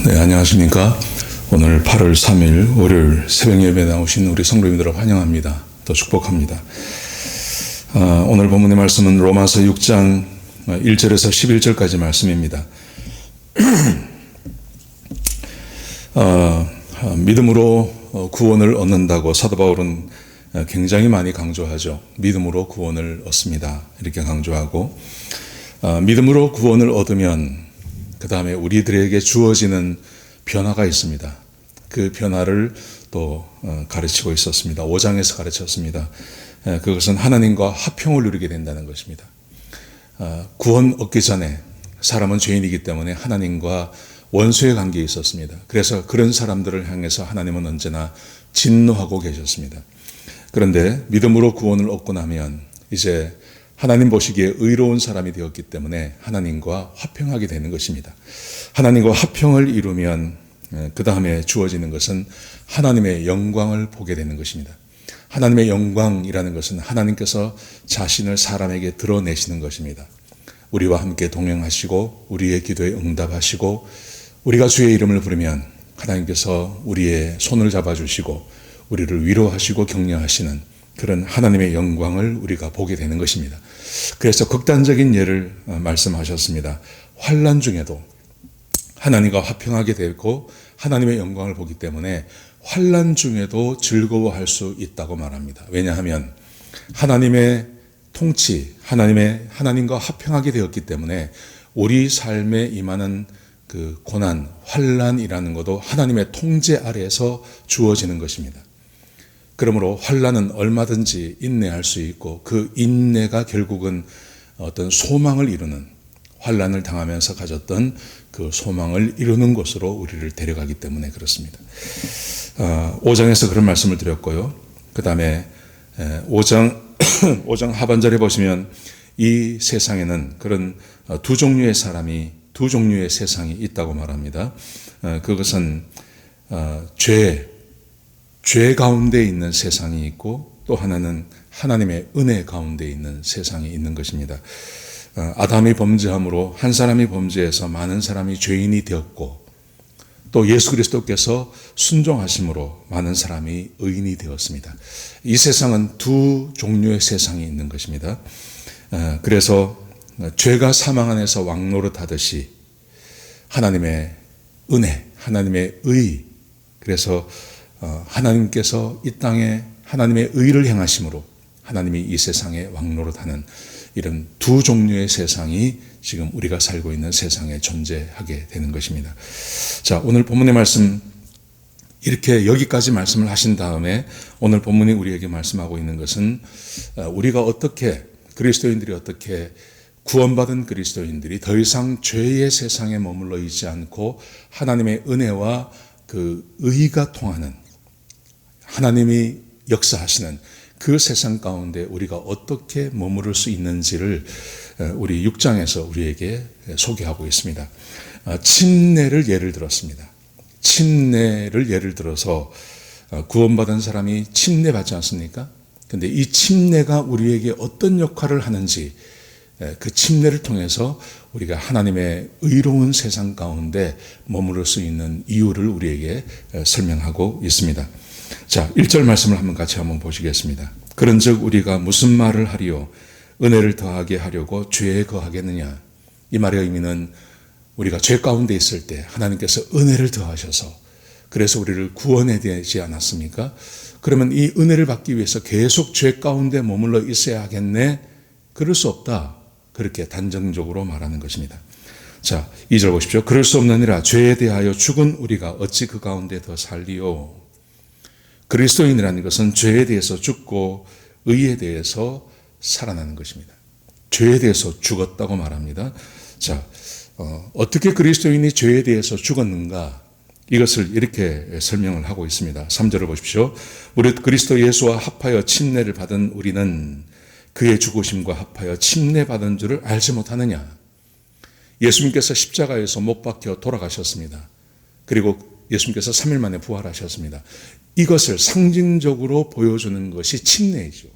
네, 안녕하십니까. 오늘 8월 3일 월요일 새벽 예배에 나오신 우리 성도님들을 환영합니다. 또 축복합니다. 오늘 본문의 말씀은 로마서 6장 1절에서 11절까지 말씀입니다. 믿음으로 구원을 얻는다고 사도 바울은 굉장히 많이 강조하죠. 믿음으로 구원을 얻습니다. 이렇게 강조하고, 믿음으로 구원을 얻으면 그 다음에 우리들에게 주어지는 변화가 있습니다. 그 변화를 또 가르치고 있었습니다. 5장에서 가르쳤습니다. 그것은 하나님과 화평을 누리게 된다는 것입니다. 구원 얻기 전에 사람은 죄인이기 때문에 하나님과 원수의 관계에 있었습니다. 그래서 그런 사람들을 향해서 하나님은 언제나 진노하고 계셨습니다. 그런데 믿음으로 구원을 얻고 나면 이제 하나님 보시기에 의로운 사람이 되었기 때문에 하나님과 화평하게 되는 것입니다. 하나님과 화평을 이루면 그 다음에 주어지는 것은 하나님의 영광을 보게 되는 것입니다. 하나님의 영광이라는 것은 하나님께서 자신을 사람에게 드러내시는 것입니다. 우리와 함께 동행하시고 우리의 기도에 응답하시고 우리가 주의 이름을 부르면 하나님께서 우리의 손을 잡아주시고 우리를 위로하시고 격려하시는 그런 하나님의 영광을 우리가 보게 되는 것입니다. 그래서 극단적인 예를 말씀하셨습니다. 환난 중에도 하나님과 화평하게 되고 하나님의 영광을 보기 때문에 환난 중에도 즐거워할 수 있다고 말합니다. 왜냐하면 하나님의 통치, 하나님과 화평하게 되었기 때문에 우리 삶에 임하는 그 고난, 환난이라는 것도 하나님의 통제 아래에서 주어지는 것입니다. 그러므로 환난은 얼마든지 인내할 수 있고 그 인내가 결국은 어떤 소망을 이루는, 환난을 당하면서 가졌던 그 소망을 이루는 곳으로 우리를 데려가기 때문에 그렇습니다. 5장에서 그런 말씀을 드렸고요. 그 다음에 5장 하반절에 보시면 이 세상에는 그런 두 종류의 세상이 있다고 말합니다. 그것은 죄 가운데 있는 세상이 있고 또 하나는 하나님의 은혜 가운데 있는 세상이 있는 것입니다. 아담이 범죄함으로 한 사람이 범죄해서 많은 사람이 죄인이 되었고 또 예수 그리스도께서 순종하심으로 많은 사람이 의인이 되었습니다. 이 세상은 두 종류의 세상이 있는 것입니다. 그래서 죄가 사망 안에서 왕노릇하듯이 하나님의 은혜, 하나님의 의, 그래서 하나님께서 이 땅에 하나님의 의를 행하심으로 하나님이 이 세상에 왕노릇하는 이런 두 종류의 세상이 지금 우리가 살고 있는 세상에 존재하게 되는 것입니다. 자, 오늘 본문의 말씀 이렇게 여기까지 말씀을 하신 다음에 오늘 본문이 우리에게 말씀하고 있는 것은 우리가 어떻게, 그리스도인들이 어떻게, 구원받은 그리스도인들이 더 이상 죄의 세상에 머물러 있지 않고 하나님의 은혜와 그 의가 통하는, 하나님이 역사하시는 그 세상 가운데 우리가 어떻게 머무를 수 있는지를 우리 6장에서 우리에게 소개하고 있습니다. 침례를 예를 들었습니다. 침례를 예를 들어서 구원받은 사람이 침례받지 않습니까? 그런데 이 침례가 우리에게 어떤 역할을 하는지, 그 침례를 통해서 우리가 하나님의 의로운 세상 가운데 머무를 수 있는 이유를 우리에게 설명하고 있습니다. 자, 1절 말씀을 같이 한번 보시겠습니다. 그런즉 우리가 무슨 말을 하리요? 은혜를 더하게 하려고 죄에 거하겠느냐? 이 말의 의미는 우리가 죄 가운데 있을 때 하나님께서 은혜를 더하셔서 그래서 우리를 구원해 되지 않았습니까? 그러면 이 은혜를 받기 위해서 계속 죄 가운데 머물러 있어야 하겠네? 그럴 수 없다. 그렇게 단정적으로 말하는 것입니다. 자, 2절 보십시오. 그럴 수 없느니라 죄에 대하여 죽은 우리가 어찌 그 가운데 더 살리요? 그리스도인이라는 것은 죄에 대해서 죽고 의에 대해서 살아나는 것입니다. 죄에 대해서 죽었다고 말합니다. 자, 어떻게 그리스도인이 죄에 대해서 죽었는가? 이것을 이렇게 설명을 하고 있습니다. 3절을 보십시오. 무릇 그리스도 예수와 합하여 침례를 받은 우리는 그의 죽으심과 합하여 침례받은 줄을 알지 못하느냐? 예수님께서 십자가에서 못 박혀 돌아가셨습니다. 그리고 예수님께서 3일 만에 부활하셨습니다. 이것을 상징적으로 보여주는 것이 침례이죠.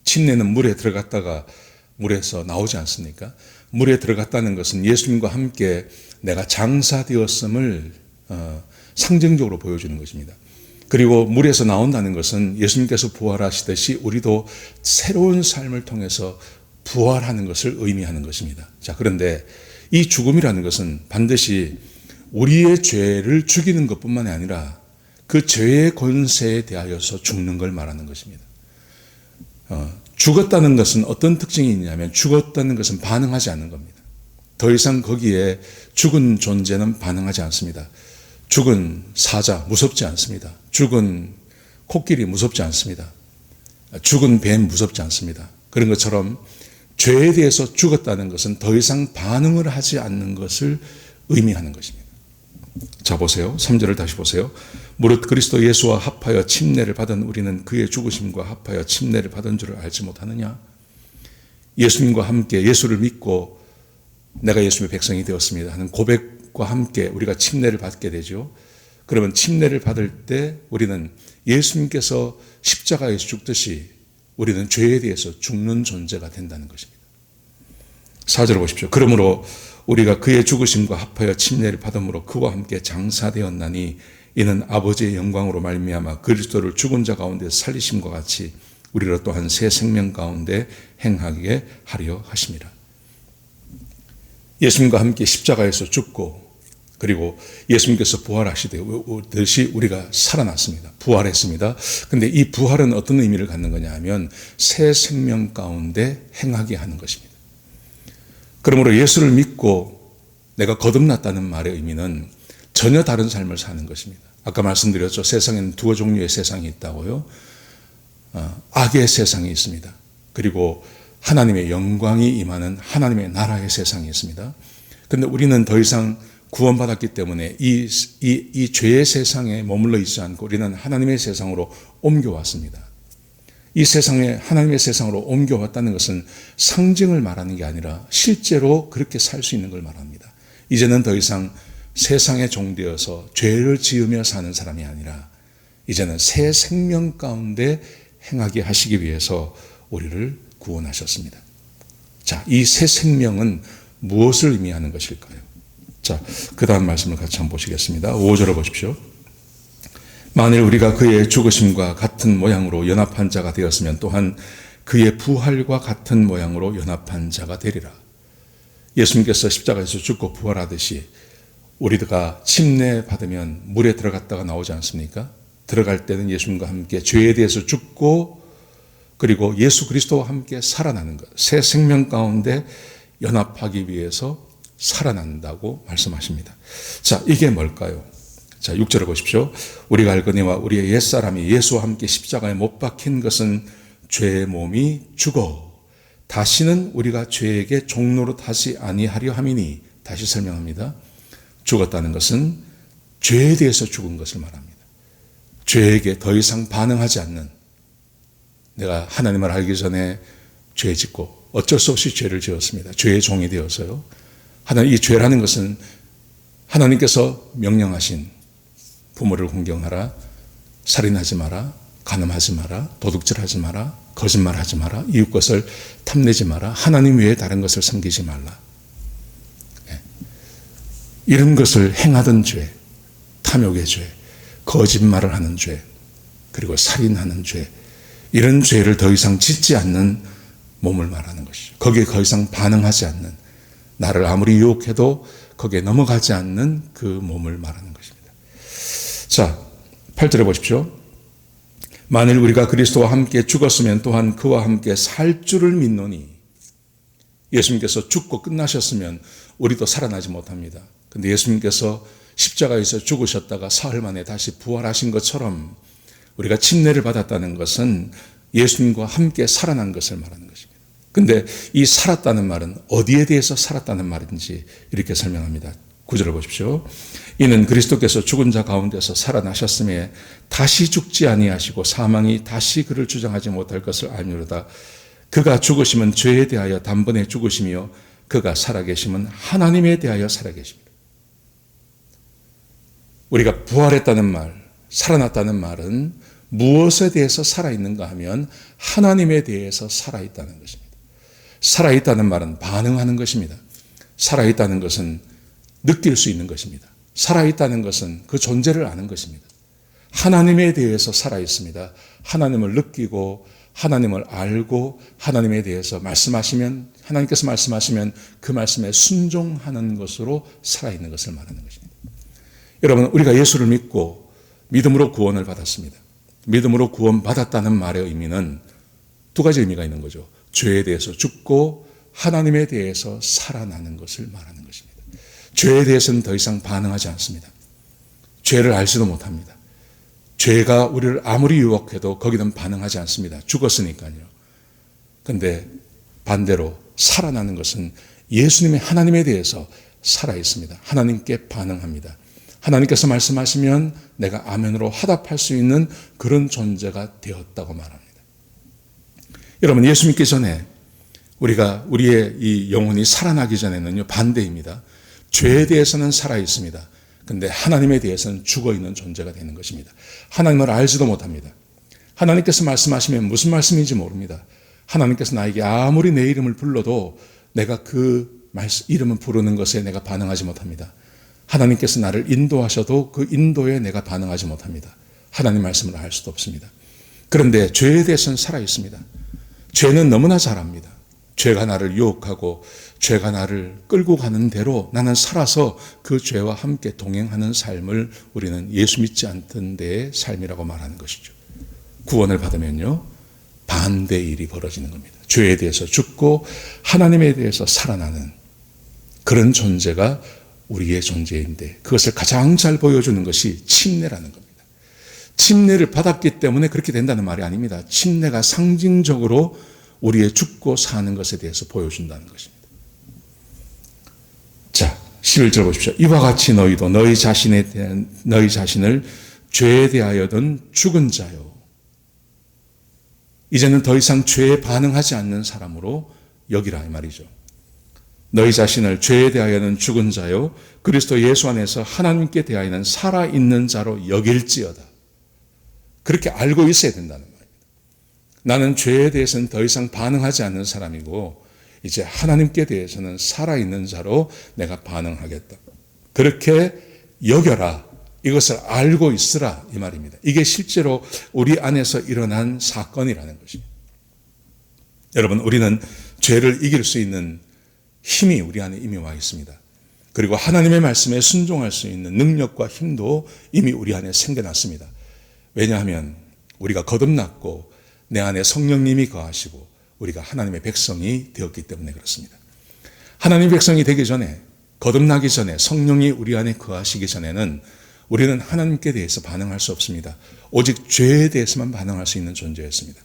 침례는 물에 들어갔다가 물에서 나오지 않습니까? 물에 들어갔다는 것은 예수님과 함께 내가 장사되었음을 상징적으로 보여주는 것입니다. 그리고 물에서 나온다는 것은 예수님께서 부활하시듯이 우리도 새로운 삶을 통해서 부활하는 것을 의미하는 것입니다. 자, 그런데 이 죽음이라는 것은 반드시 우리의 죄를 죽이는 것뿐만이 아니라 그 죄의 권세에 대하여서 죽는 걸 말하는 것입니다. 죽었다는 것은 어떤 특징이 있냐면 죽었다는 것은 반응하지 않는 겁니다. 더 이상 거기에 죽은 존재는 반응하지 않습니다. 죽은 사자 무섭지 않습니다. 죽은 코끼리 무섭지 않습니다. 죽은 뱀 무섭지 않습니다. 그런 것처럼 죄에 대해서 죽었다는 것은 더 이상 반응을 하지 않는 것을 의미하는 것입니다. 자, 보세요. 3절을 다시 보세요. 무릇 그리스도 예수와 합하여 침례를 받은 우리는 그의 죽으심과 합하여 침례를 받은 줄을 알지 못하느냐? 예수님과 함께 예수를 믿고 내가 예수의 백성이 되었습니다 하는 고백과 함께 우리가 침례를 받게 되죠. 그러면 침례를 받을 때 우리는 예수님께서 십자가에서 죽듯이 우리는 죄에 대해서 죽는 존재가 된다는 것입니다. 4절을 보십시오. 그러므로 우리가 그의 죽으심과 합하여 침례를 받음으로 그와 함께 장사되었나니 이는 아버지의 영광으로 말미암아 그리스도를 죽은 자 가운데 살리심과 같이 우리로 또한 새 생명 가운데 행하게 하려 하심이라. 예수님과 함께 십자가에서 죽고 그리고 예수님께서 부활하시듯이 우리가 살아났습니다. 부활했습니다. 그런데 이 부활은 어떤 의미를 갖는 거냐 하면 새 생명 가운데 행하게 하는 것입니다. 그러므로 예수를 믿고 내가 거듭났다는 말의 의미는 전혀 다른 삶을 사는 것입니다. 아까 말씀드렸죠. 세상에는 두 종류의 세상이 있다고요. 악의 세상이 있습니다. 그리고 하나님의 영광이 임하는 하나님의 나라의 세상이 있습니다. 그런데 우리는 더 이상 구원받았기 때문에 이 죄의 세상에 머물러 있지 않고 우리는 하나님의 세상으로 옮겨왔습니다. 이 세상에 하나님의 세상으로 옮겨왔다는 것은 상징을 말하는 게 아니라 실제로 그렇게 살 수 있는 걸 말합니다. 이제는 더 이상 세상에 종되어서 죄를 지으며 사는 사람이 아니라 이제는 새 생명 가운데 행하게 하시기 위해서 우리를 구원하셨습니다. 자, 이 새 생명은 무엇을 의미하는 것일까요? 자, 그 다음 말씀을 같이 한번 보시겠습니다. 5절을 보십시오. 만일 우리가 그의 죽으심과 같은 모양으로 연합한 자가 되었으면 또한 그의 부활과 같은 모양으로 연합한 자가 되리라. 예수님께서 십자가에서 죽고 부활하듯이 우리가 침례 받으면 물에 들어갔다가 나오지 않습니까? 들어갈 때는 예수님과 함께 죄에 대해서 죽고 그리고 예수 그리스도와 함께 살아나는 것, 새 생명 가운데 연합하기 위해서 살아난다고 말씀하십니다. 자, 이게 뭘까요? 자, 6절을 보십시오. 우리가 알거니와 우리의 옛사람이 예수와 함께 십자가에 못 박힌 것은 죄의 몸이 죽어 다시는 우리가 죄에게 종로로 타지 아니하려 함이니. 다시 설명합니다. 죽었다는 것은 죄에 대해서 죽은 것을 말합니다. 죄에게 더 이상 반응하지 않는, 내가 하나님을 알기 전에 죄 짓고 어쩔 수 없이 죄를 지었습니다. 죄의 종이 되어서요. 이 죄라는 것은 하나님께서 명령하신 부모를 공경하라, 살인하지 마라, 간음하지 마라, 도둑질하지 마라, 거짓말하지 마라, 이웃 것을 탐내지 마라, 하나님 외에 다른 것을 섬기지 말라. 이런 것을 행하던 죄, 탐욕의 죄, 거짓말을 하는 죄, 그리고 살인하는 죄, 이런 죄를 더 이상 짓지 않는 몸을 말하는 것이죠. 거기에 더 이상 반응하지 않는, 나를 아무리 유혹해도 거기에 넘어가지 않는 그 몸을 말하는 것입니다. 자, 8절에 보십시오. 만일 우리가 그리스도와 함께 죽었으면 또한 그와 함께 살 줄을 믿노니. 예수님께서 죽고 끝나셨으면 우리도 살아나지 못합니다. 근데 예수님께서 십자가에서 죽으셨다가 사흘 만에 다시 부활하신 것처럼 우리가 침례를 받았다는 것은 예수님과 함께 살아난 것을 말하는 것입니다. 근데 이 살았다는 말은 어디에 대해서 살았다는 말인지 이렇게 설명합니다. 9절을 보십시오. 이는 그리스도께서 죽은 자 가운데서 살아나셨음에 다시 죽지 아니하시고 사망이 다시 그를 주장하지 못할 것을 알미로다. 그가 죽으심은 죄에 대하여 단번에 죽으시며 그가 살아계심은 하나님에 대하여 살아계십니다. 우리가 부활했다는 말, 살아났다는 말은 무엇에 대해서 살아있는가 하면 하나님에 대해서 살아있다는 것입니다. 살아있다는 말은 반응하는 것입니다. 살아있다는 것은 느낄 수 있는 것입니다. 살아있다는 것은 그 존재를 아는 것입니다. 하나님에 대해서 살아있습니다. 하나님을 느끼고 하나님을 알고 하나님에 대해서 말씀하시면, 하나님께서 말씀하시면 그 말씀에 순종하는 것으로 살아있는 것을 말하는 것입니다. 여러분, 우리가 예수를 믿고 믿음으로 구원을 받았습니다. 믿음으로 구원받았다는 말의 의미는 두 가지 의미가 있는 거죠. 죄에 대해서 죽고 하나님에 대해서 살아나는 것을 말하는 것입니다. 죄에 대해서는 더 이상 반응하지 않습니다. 죄를 알지도 못합니다. 죄가 우리를 아무리 유혹해도 거기는 반응하지 않습니다. 죽었으니까요. 그런데 반대로 살아나는 것은 예수님의 하나님에 대해서 살아있습니다. 하나님께 반응합니다. 하나님께서 말씀하시면 내가 아멘으로 화답할 수 있는 그런 존재가 되었다고 말합니다. 여러분, 예수 믿기 전에 우리의 이 영혼이 살아나기 전에는요, 반대입니다. 죄에 대해서는 살아있습니다. 근데 하나님에 대해서는 죽어있는 존재가 되는 것입니다. 하나님을 알지도 못합니다. 하나님께서 말씀하시면 무슨 말씀인지 모릅니다. 하나님께서 나에게 아무리 내 이름을 불러도 내가 그 이름을 부르는 것에 내가 반응하지 못합니다. 하나님께서 나를 인도하셔도 그 인도에 내가 반응하지 못합니다. 하나님 말씀을 알 수도 없습니다. 그런데 죄에 대해서는 살아있습니다. 죄는 너무나 잘 압니다. 죄가 나를 유혹하고 죄가 나를 끌고 가는 대로 나는 살아서 그 죄와 함께 동행하는 삶을 우리는 예수 믿지 않던 데의 삶이라고 말하는 것이죠. 구원을 받으면요, 반대의 일이 벌어지는 겁니다. 죄에 대해서 죽고 하나님에 대해서 살아나는 그런 존재가 우리의 존재인데, 그것을 가장 잘 보여주는 것이 침례라는 겁니다. 침례를 받았기 때문에 그렇게 된다는 말이 아닙니다. 침례가 상징적으로 우리의 죽고 사는 것에 대해서 보여준다는 것입니다. 자, 11절 보십시오. 이와 같이 너희도 너희 자신을 죄에 대하여든 죽은 자요. 이제는 더 이상 죄에 반응하지 않는 사람으로 여기라 이 말이죠. 너희 자신을 죄에 대하여는 죽은 자요 그리스도 예수 안에서 하나님께 대하여는 살아있는 자로 여길지어다. 그렇게 알고 있어야 된다는 말입니다. 나는 죄에 대해서는 더 이상 반응하지 않는 사람이고 이제 하나님께 대해서는 살아있는 자로 내가 반응하겠다. 그렇게 여겨라. 이것을 알고 있으라 이 말입니다. 이게 실제로 우리 안에서 일어난 사건이라는 것입니다. 여러분, 우리는 죄를 이길 수 있는 힘이 우리 안에 이미 와 있습니다. 그리고 하나님의 말씀에 순종할 수 있는 능력과 힘도 이미 우리 안에 생겨났습니다. 왜냐하면 우리가 거듭났고 내 안에 성령님이 거하시고 우리가 하나님의 백성이 되었기 때문에 그렇습니다. 하나님의 백성이 되기 전에, 거듭나기 전에, 성령이 우리 안에 거하시기 전에는 우리는 하나님께 대해서 반응할 수 없습니다. 오직 죄에 대해서만 반응할 수 있는 존재였습니다.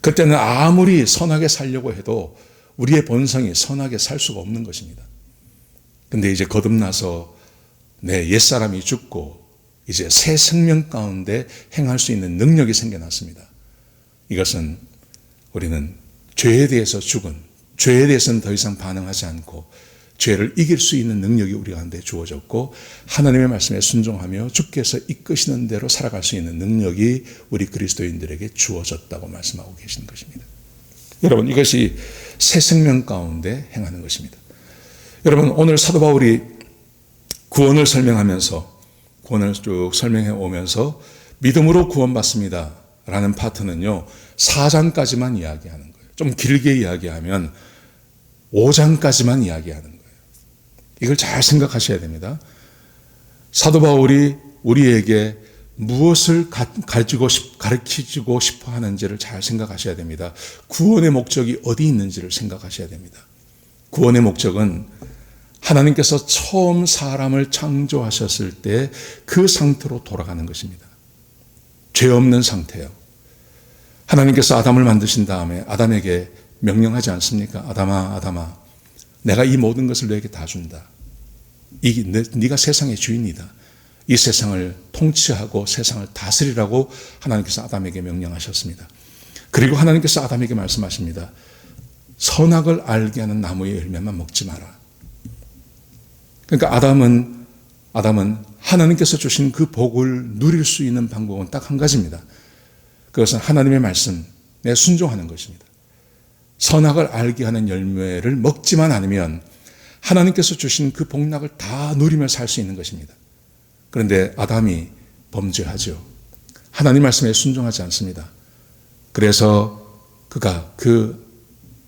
그때는 아무리 선하게 살려고 해도 우리의 본성이 선하게 살 수가 없는 것입니다. 근데 이제 거듭나서 내 옛사람이 죽고 이제 새 생명 가운데 행할 수 있는 능력이 생겨났습니다. 이것은 우리는 죄에 대해서 죽은, 죄에 대해서는 더 이상 반응하지 않고 죄를 이길 수 있는 능력이 우리 가운데 주어졌고 하나님의 말씀에 순종하며 주께서 이끄시는 대로 살아갈 수 있는 능력이 우리 그리스도인들에게 주어졌다고 말씀하고 계시는 것입니다. 여러분, 이것이 새 생명 가운데 행하는 것입니다. 여러분, 오늘 사도 바울이 구원을 설명하면서, 구원을 쭉 설명해 오면서 믿음으로 구원받습니다 라는 파트는요 4장까지만 이야기하는 거예요. 좀 길게 이야기하면 5장까지만 이야기하는 거예요. 이걸 잘 생각하셔야 됩니다. 사도 바울이 우리에게 무엇을 가르치고 싶어 하는지를 잘 생각하셔야 됩니다. 구원의 목적이 어디 있는지를 생각하셔야 됩니다. 구원의 목적은 하나님께서 처음 사람을 창조하셨을 때 그 상태로 돌아가는 것입니다. 죄 없는 상태요. 하나님께서 아담을 만드신 다음에 아담에게 명령하지 않습니까? 아담아, 아담아, 내가 이 모든 것을 너에게 다 준다. 네가 세상의 주인이다. 이 세상을 통치하고 세상을 다스리라고 하나님께서 아담에게 명령하셨습니다. 그리고 하나님께서 아담에게 말씀하십니다. 선악을 알게 하는 나무의 열매만 먹지 마라. 그러니까 아담은 하나님께서 주신 그 복을 누릴 수 있는 방법은 딱 한 가지입니다. 그것은 하나님의 말씀에 순종하는 것입니다. 선악을 알게 하는 열매를 먹지만 않으면 하나님께서 주신 그 복락을 다 누리며 살 수 있는 것입니다. 그런데 아담이 범죄하죠. 하나님 말씀에 순종하지 않습니다. 그래서 그가 그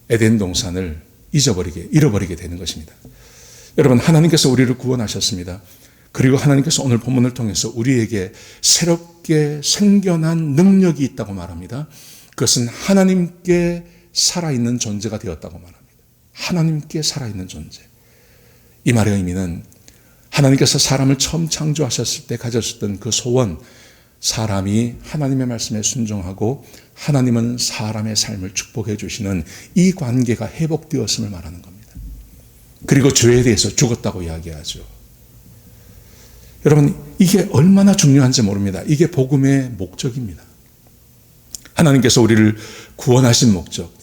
에덴 동산을 잃어버리게 되는 것입니다. 여러분, 하나님께서 우리를 구원하셨습니다. 그리고 하나님께서 오늘 본문을 통해서 우리에게 새롭게 생겨난 능력이 있다고 말합니다. 그것은 하나님께 살아있는 존재가 되었다고 말합니다. 하나님께 살아있는 존재. 이 말의 의미는 하나님께서 사람을 처음 창조하셨을 때 가졌던 그 소원, 사람이 하나님의 말씀에 순종하고 하나님은 사람의 삶을 축복해 주시는 이 관계가 회복되었음을 말하는 겁니다. 그리고 죄에 대해서 죽었다고 이야기하죠. 여러분, 이게 얼마나 중요한지 모릅니다. 이게 복음의 목적입니다. 하나님께서 우리를 구원하신 목적,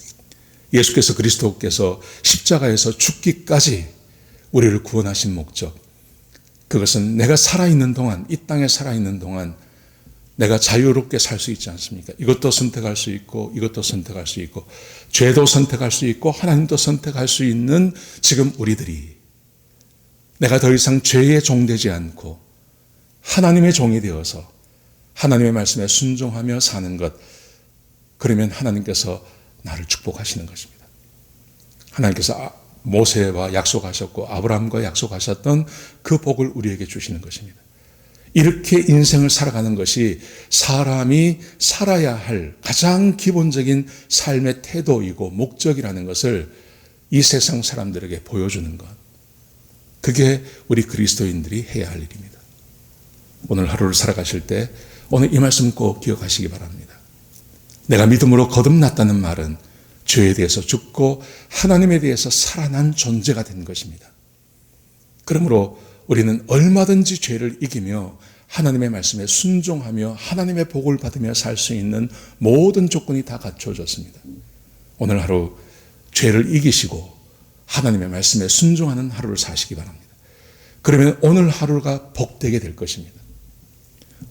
예수께서 그리스도께서 십자가에서 죽기까지 우리를 구원하신 목적, 그것은 내가 살아있는 동안, 이 땅에 살아있는 동안 내가 자유롭게 살 수 있지 않습니까? 이것도 선택할 수 있고 이것도 선택할 수 있고 죄도 선택할 수 있고 하나님도 선택할 수 있는 지금 우리들이 내가 더 이상 죄의 종되지 않고 하나님의 종이 되어서 하나님의 말씀에 순종하며 사는 것, 그러면 하나님께서 나를 축복하시는 것입니다. 하나님께서 모세와 약속하셨고 아브라함과 약속하셨던 그 복을 우리에게 주시는 것입니다. 이렇게 인생을 살아가는 것이 사람이 살아야 할 가장 기본적인 삶의 태도이고 목적이라는 것을 이 세상 사람들에게 보여주는 것, 그게 우리 그리스도인들이 해야 할 일입니다. 오늘 하루를 살아가실 때 오늘 이 말씀 꼭 기억하시기 바랍니다. 내가 믿음으로 거듭났다는 말은 죄에 대해서 죽고 하나님에 대해서 살아난 존재가 된 것입니다. 그러므로 우리는 얼마든지 죄를 이기며 하나님의 말씀에 순종하며 하나님의 복을 받으며 살 수 있는 모든 조건이 다 갖춰졌습니다. 오늘 하루 죄를 이기시고 하나님의 말씀에 순종하는 하루를 사시기 바랍니다. 그러면 오늘 하루가 복되게 될 것입니다.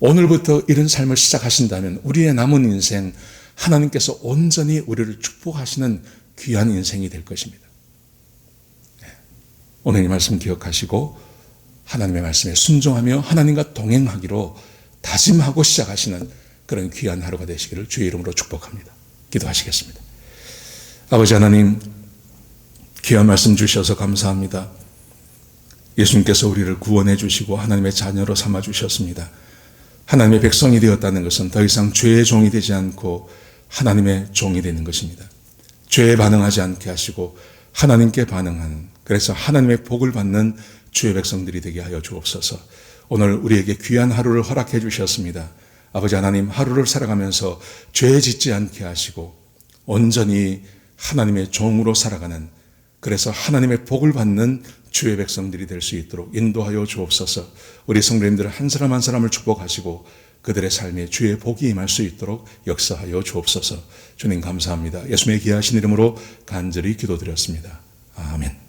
오늘부터 이런 삶을 시작하신다면 우리의 남은 인생 하나님께서 온전히 우리를 축복하시는 귀한 인생이 될 것입니다. 오늘 이 말씀 기억하시고 하나님의 말씀에 순종하며 하나님과 동행하기로 다짐하고 시작하시는 그런 귀한 하루가 되시기를 주의 이름으로 축복합니다. 기도하시겠습니다. 아버지 하나님, 귀한 말씀 주셔서 감사합니다. 예수님께서 우리를 구원해 주시고 하나님의 자녀로 삼아 주셨습니다. 하나님의 백성이 되었다는 것은 더 이상 죄의 종이 되지 않고 하나님의 종이 되는 것입니다. 죄에 반응하지 않게 하시고 하나님께 반응하는, 그래서 하나님의 복을 받는 주의 백성들이 되게 하여 주옵소서. 오늘 우리에게 귀한 하루를 허락해 주셨습니다. 아버지 하나님, 하루를 살아가면서 죄 짓지 않게 하시고 온전히 하나님의 종으로 살아가는, 그래서 하나님의 복을 받는 주의 백성들이 될 수 있도록 인도하여 주옵소서. 우리 성도님들 한 사람 한 사람을 축복하시고 그들의 삶에 주의 복이 임할 수 있도록 역사하여 주옵소서. 주님 감사합니다. 예수님의 귀하신 이름으로 간절히 기도드렸습니다. 아멘.